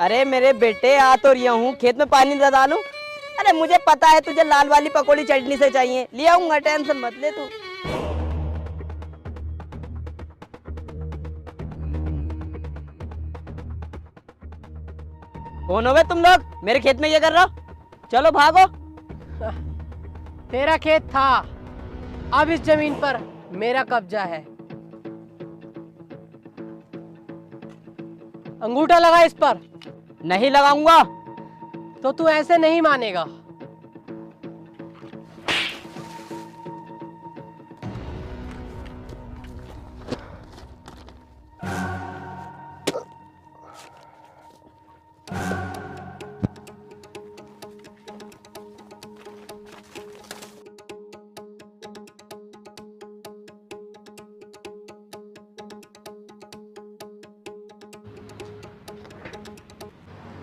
अरे मेरे बेटे आ तो रिया हूँ, खेत में पानी डाल दूं। अरे मुझे पता है तुझे लाल वाली पकौड़ी चटनी से चाहिए, ले आऊंगा, टेंशन मत ले तू। कौन हो बे तुम लोग? मेरे खेत में ये कर रहे हो? चलो भागो। तेरा खेत था, अब इस जमीन पर मेरा कब्जा है। अंगूठा लगा इस पर। नहीं लगाऊंगा। तो तू ऐसे नहीं मानेगा।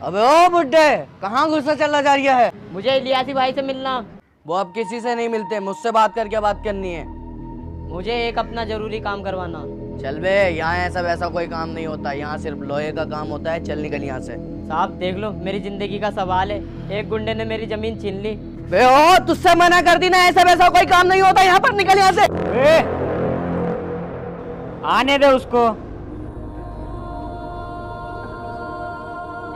अबे ओ बुड्ढे, कहाँ गुस्सा चला जा रहा है? मुझे इलियासी भाई से मिलना। वो अब किसी से नहीं मिलते, मुझसे बात करके बात करनी है। मुझे एक अपना जरूरी काम करवाना। चल बे, यहाँ ऐसा वैसा कोई काम नहीं होता, यहाँ सिर्फ लोहे का काम होता है। चल निकल यहाँ से। साहब देख लो, मेरी जिंदगी का सवाल है, एक गुंडे ने मेरी जमीन छीन ली। बे ओ, तुझसे मना कर दी ना, ऐसा वैसा कोई काम नहीं होता, यहाँ पर निकल यहाँ से। आने दे उसको।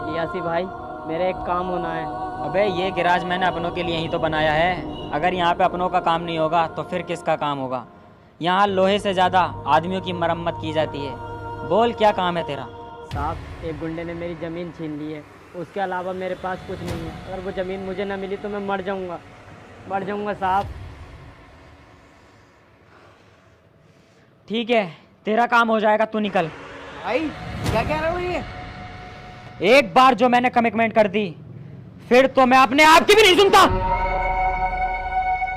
इलियासी भाई, मेरा एक काम होना है। अबे ये गैराज मैंने अपनों के लिए ही तो बनाया है। अगर यहाँ पे अपनों का काम नहीं होगा तो फिर किसका काम होगा? यहाँ लोहे से ज़्यादा आदमियों की मरम्मत की जाती है। बोल क्या काम है तेरा? साहब, एक गुंडे ने मेरी ज़मीन छीन ली है, उसके अलावा मेरे पास कुछ नहीं है। अगर वो ज़मीन मुझे ना मिली तो मैं मर जाऊँगा साहब। ठीक है, तेरा काम हो जाएगा, तू निकल। भाई क्या कह रहे हो ये? एक बार जो मैंने कमिटमेंट कर दी, फिर तो मैं अपने आप की भी नहीं सुनता।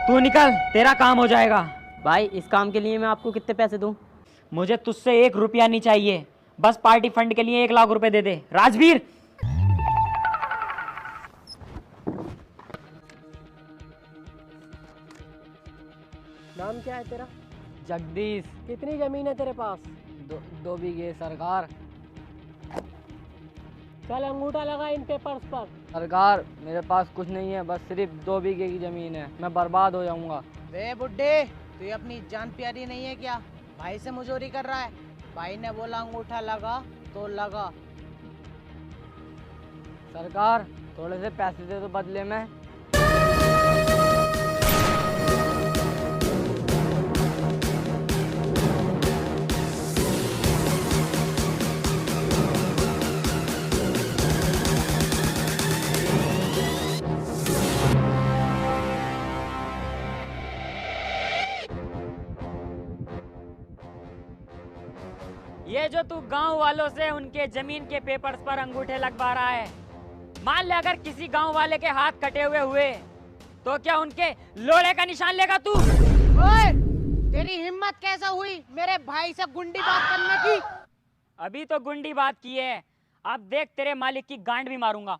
तू निकल, तेरा काम हो जाएगा। भाई, इस काम के लिए मैं आपको कितने पैसे दूँ? मुझे तुझसे 1 रुपया नहीं चाहिए, बस पार्टी फंड के लिए 1 लाख रुपए दे दे। राजवीर, नाम क्या है तेरा? जगदीश। कितनी जमीन है तेरे पास? 2 बीघे सरकार। चल अंगूठा लगा इन पेपर्स पर। सरकार, मेरे पास कुछ नहीं है, बस सिर्फ 2 बीघे की जमीन है, मैं बर्बाद हो जाऊंगा। वे बुड्ढे, तू अपनी जान प्यारी नहीं है क्या? भाई से मुजोरी कर रहा है। भाई ने बोला अंगूठा लगा तो लगा। सरकार, थोड़े से पैसे दे दो बदले में। ये जो तू गांव वालों से उनके जमीन के पेपर्स पर अंगूठे लगवा रहा है, मान ले अगर किसी गांव वाले के हाथ कटे हुए तो क्या उनके लोड़े का निशान लेगा तू? ओए, तेरी हिम्मत कैसा हुई मेरे भाई से गुंडी बात करने की? अभी तो गुंडी बात की है, अब देख तेरे मालिक की गांड भी मारूंगा।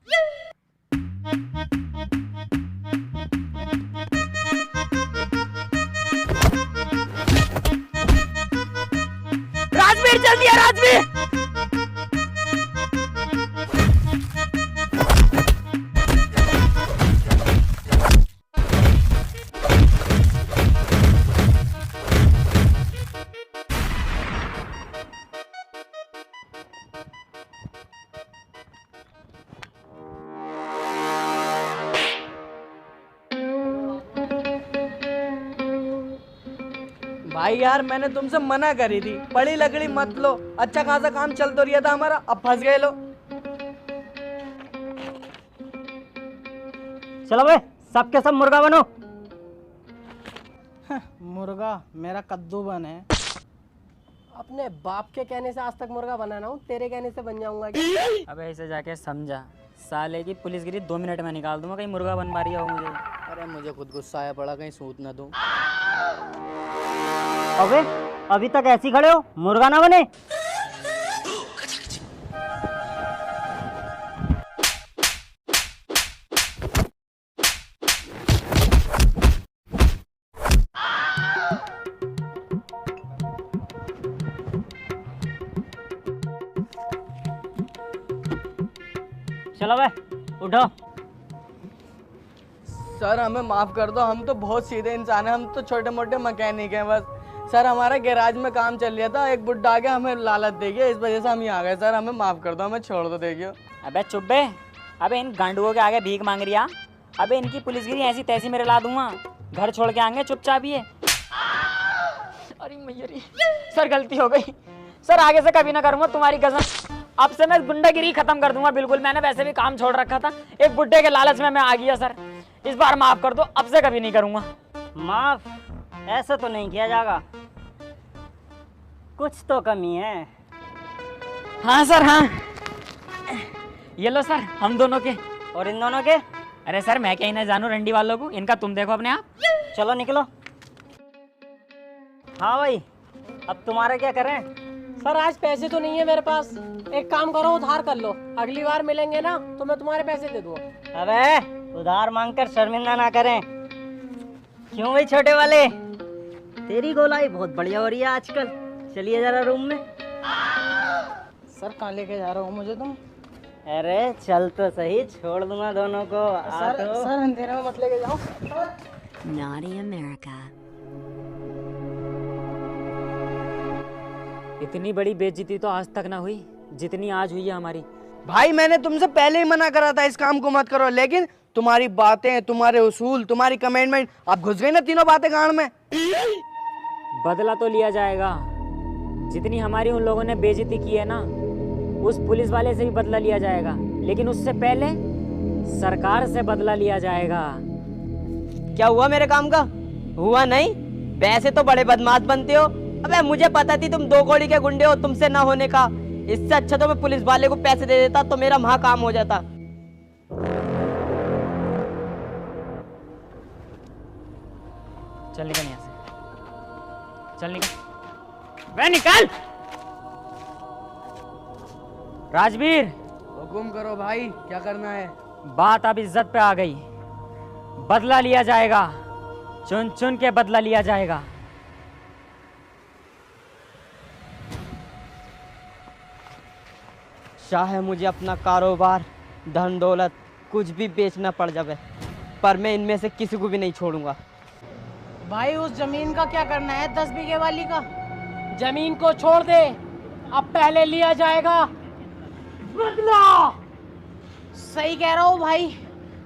राजवीर, जल्दी है राजवीर। भाई यार, मैंने तुमसे मना करी थी, पड़ी लकड़ी मत लो। अच्छा खासा काम चल तो रहा था हमारा, अब फंस गए लो। चलो बे, सबके सब मुर्गा बनो। मुर्गा मेरा कद्दू बन है। अपने बाप के कहने से आज तक मुर्गा बनाना हूँ, तेरे कहने से बन जाऊंगा। अबे इसे जाके समझा, साले की पुलिसगिरी 2 मिनट में निकाल दूंगा, कहीं मुर्गा बन पा रही हो मुझे। अरे मुझे खुद गुस्सा आया पड़ा, कहीं सूत ना दूं। अबे अभी तक ऐसी खड़े हो, मुर्गा ना बने। चलो बे उठो। सर हमें माफ कर दो, हम तो बहुत सीधे इंसान हैं, हम तो छोटे मोटे मैकेनिक हैं बस। सर हमारा गैराज में काम चल रहा था, एक बुड्ढा आके हमें लालच दे गया, इस वजह से हम यहाँ आ गए। सर हमें माफ कर दो, हमें छोड़ दो। देखियो अबे चुप बे। अबे इन गांडुओं के आगे भीख मांग रिया। अबे इनकी पुलिसगिरी ऐसी तैसी मेरे ला दूंगा। घर छोड़ के आएंगे चुपचाप ये। अरे मैयरी सर गलती हो गई सर, आगे से कभी ना करूंगा तुम्हारी कसम। अब से मैं गुंडागिरी खत्म कर दूंगा बिल्कुल। मैंने वैसे भी काम छोड़ रखा था, एक बुड्ढे के लालच में मैं आ गया सर। इस बार माफ कर दो, अब से कभी नहीं करूंगा। माफ ऐसा तो नहीं किया जाएगा, कुछ तो कमी है। हाँ सर हाँ, ये लो सर हम दोनों के। और इन दोनों के? अरे सर मैं क्या इन्हें जानू रंडी वालों को, इनका तुम देखो अपने आप। चलो निकलो। हाँ भाई, अब तुम्हारा क्या करें? सर आज पैसे तो नहीं है मेरे पास, एक काम करो उधार कर लो, अगली बार मिलेंगे ना तो मैं तुम्हारे पैसे दे दूंगा। अबे उधार मांगकर शर्मिंदा ना करें। क्यों भाई छोटे वाले, तेरी गोलाई बहुत बढ़िया हो रही है आजकल। चलिए जरा रूम में। सर कहाँ लेके जा रहे हो मुझे तुम? अरे चल तो सही, छोड़ दूंगा दोनों को। आ सर तो। सर अंधेरे में मत लेके जाओ। Naughty America. इतनी बड़ी बेइज्जती तो आज तक ना हुई जितनी आज हुई है हमारी। भाई मैंने तुमसे पहले ही मना करा था इस काम को मत करो, लेकिन तुम्हारी बातें, तुम्हारे उसूल, तुम्हारी कमेंटमेंट, आप घुस गए ना तीनों बातें गांड में। बदला तो लिया जाएगा। जितनी हमारी उन लोगों ने बेइज्जती की है ना, उस पुलिस वाले से भी बदला लिया जाएगा, लेकिन उससे पहले सरकार से बदला लिया जाएगा। क्या हुआ मेरे काम का? हुआ नहीं? वैसे तो बड़े बदमाश बनते हो। अबे मुझे पता थी तुम 2 कौड़ी के गुंडे हो, तुमसे ना होने का। इससे अच्छा तो मैं पुलिस वाले को पैसे दे देता तो मेरा वहां काम हो जाता। चल निकल यहाँ से, चल निकल, वे निकल। राजवीर हुकुम करो भाई, क्या करना है? बात अब इज्जत पे आ गई। बदला लिया जाएगा, चुन चुन के बदला लिया जाएगा। चाहे मुझे अपना कारोबार, धन दौलत कुछ भी बेचना पड़ जाए, पर मैं इनमें से किसी को भी नहीं छोड़ूंगा। भाई उस जमीन का क्या करना है, 10 बीघे वाली का? जमीन को छोड़ दे, अब पहले लिया जाएगा बदला। सही कह रहा हूँ भाई,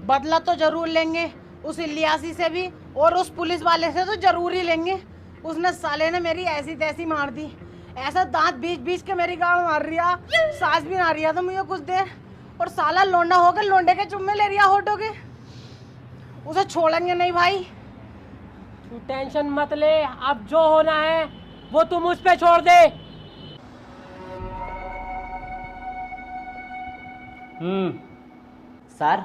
बदला तो जरूर लेंगे, उस इलियासी से भी और उस पुलिस वाले से तो जरूर ही लेंगे। उसने साले ने मेरी ऐसी तैसी मार दी, ऐसा दांत बीच बीच के मेरी गाँव मार रिया, सांस भी ना रिया था मुझे कुछ देर, और साला लोंडा होकर लोंडे के चुम्मे ले रिया होटो के। उसे छोड़ेंगे नहीं भाई। तू टेंशन मत ले, अब जो होना है वो तुम उस पे छोड़ दे। सर,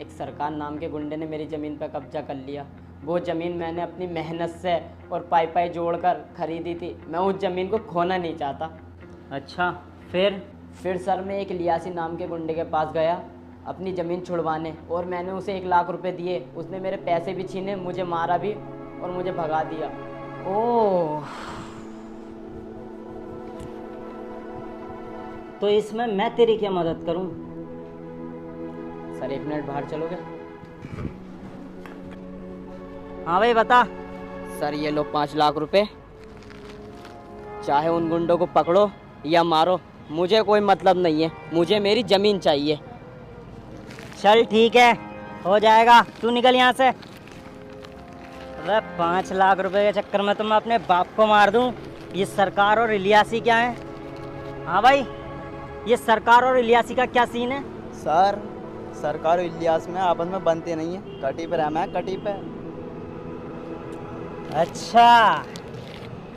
एक सरकार नाम के गुंडे ने मेरी ज़मीन पर कब्जा कर लिया। वो ज़मीन मैंने अपनी मेहनत से और पाई पाई जोड़कर खरीदी थी। मैं उस ज़मीन को खोना नहीं चाहता। अच्छा, फिर सर मैं एक लियासी नाम के गुंडे के पास गया अपनी ज़मीन छुड़वाने, और मैंने उसे 1 लाख रुपए दिए। उसने मेरे पैसे भी छीने, मुझे मारा भी और मुझे भगा दिया। ओह, तो इसमें मैं तेरी क्या मदद करूं? सर 1 मिनट बाहर चलोगे? हाँ भाई बता। सर ये लो 5 लाख रुपए, चाहे उन गुंडों को पकड़ो या मारो, मुझे कोई मतलब नहीं है, मुझे मेरी ज़मीन चाहिए। चल ठीक है, हो जाएगा, तू निकल यहाँ से। अरे 5 लाख रुपए के चक्कर में तो मैं अपने बाप को मार दूं। ये सरकार और इलियासी क्या है? हाँ भाई, ये सरकार और इलियासी का क्या सीन है? सर सरकार और इलियास में आपस में बनते नहीं है, कटी पे रहना है, कटी पे। अच्छा,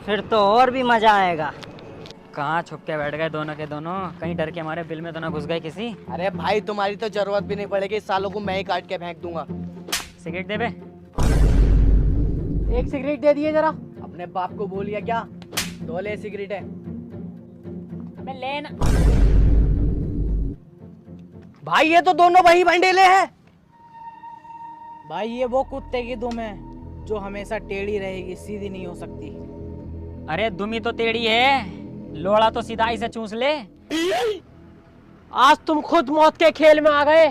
फिर तो और भी मजा आएगा। कहाँ छुप के बैठ गए दोनों के दोनों, कहीं डर के हमारे बिल में तो ना घुस गए किसी। अरे भाई तुम्हारी तो जरूरत भी नहीं पड़ेगी, इस सालों को मैं ही काट के फेंक दूंगा। सिगरेट दे बे। एक सिगरेट दे दिए जरा। अपने बाप को बोलिए क्या, 2 ले सिगरेट है। अबे ले ना। भाई ये तो दोनों वही भंडेले हैं। भाई ये वो कुत्ते की दुम है जो हमेशा टेढ़ी रहेगी, सीधी नहीं हो सकती। अरे दुमी तो टेढ़ी है, लोड़ा तो सीधा ही से चूस ले। आज तुम खुद मौत के खेल में आ गए।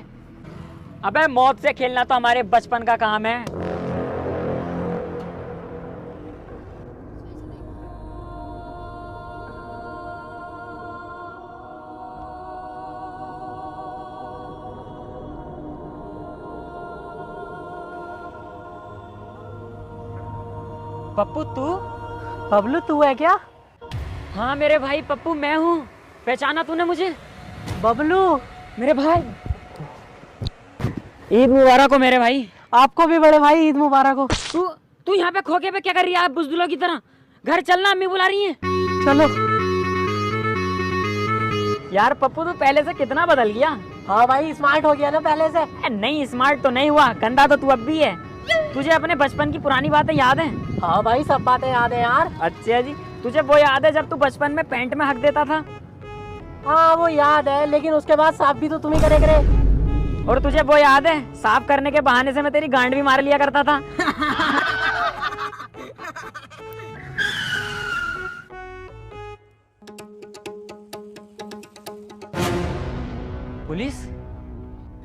अबे मौत से खेलना तो हमारे बचपन का काम है। पप्पू तू? बबलू तू है क्या? हाँ मेरे भाई पप्पू मैं हूँ। पहचाना तूने मुझे? बबलू मेरे भाई ईद मुबारक हो मेरे भाई। आपको भी बड़े भाई ईद मुबारक हो। तू तू यहाँ पे खोके पे क्या कर रही है? आप बुजदिलों की तरह घर चलना, अम्मी बुला रही हैं। चलो। यार पप्पू तू पहले से कितना बदल गया। हाँ भाई स्मार्ट हो गया ना पहले से। नहीं स्मार्ट तो नहीं हुआ, गंदा तो तू अब भी है। तुझे अपने बचपन की पुरानी बातें याद हैं? हाँ भाई सब बातें याद है यार। अच्छा जी, तुझे वो याद है जब तू बचपन में पैंट में हक देता था? हाँ वो याद है, लेकिन उसके बाद साफ भी तो तुम ही करे। और तुझे वो याद है साफ करने के बहाने से मैं तेरी गांड भी मार लिया करता था? पुलिस?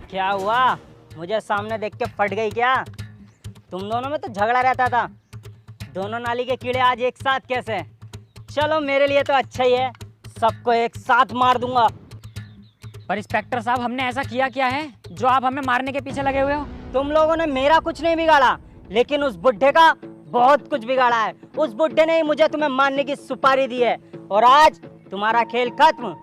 क्या हुआ? मुझे सामने देख के फट गई क्या? तुम दोनों में तो झगड़ा रहता था। दोनों नाली के कीड़े आज एक साथ कैसे? चलो मेरे लिए तो अच्छा ही है, सबको एक साथ मार दूंगा। पर इंस्पेक्टर साहब हमने ऐसा किया क्या है जो आप हमें मारने के पीछे लगे हुए हो? तुम लोगों ने मेरा कुछ नहीं बिगाड़ा, लेकिन उस बुड्ढे का बहुत कुछ बिगाड़ा है। उस बुड्ढे ने ही मुझे तुम्हें मारने की सुपारी दी है और आज तुम्हारा खेल खत्म।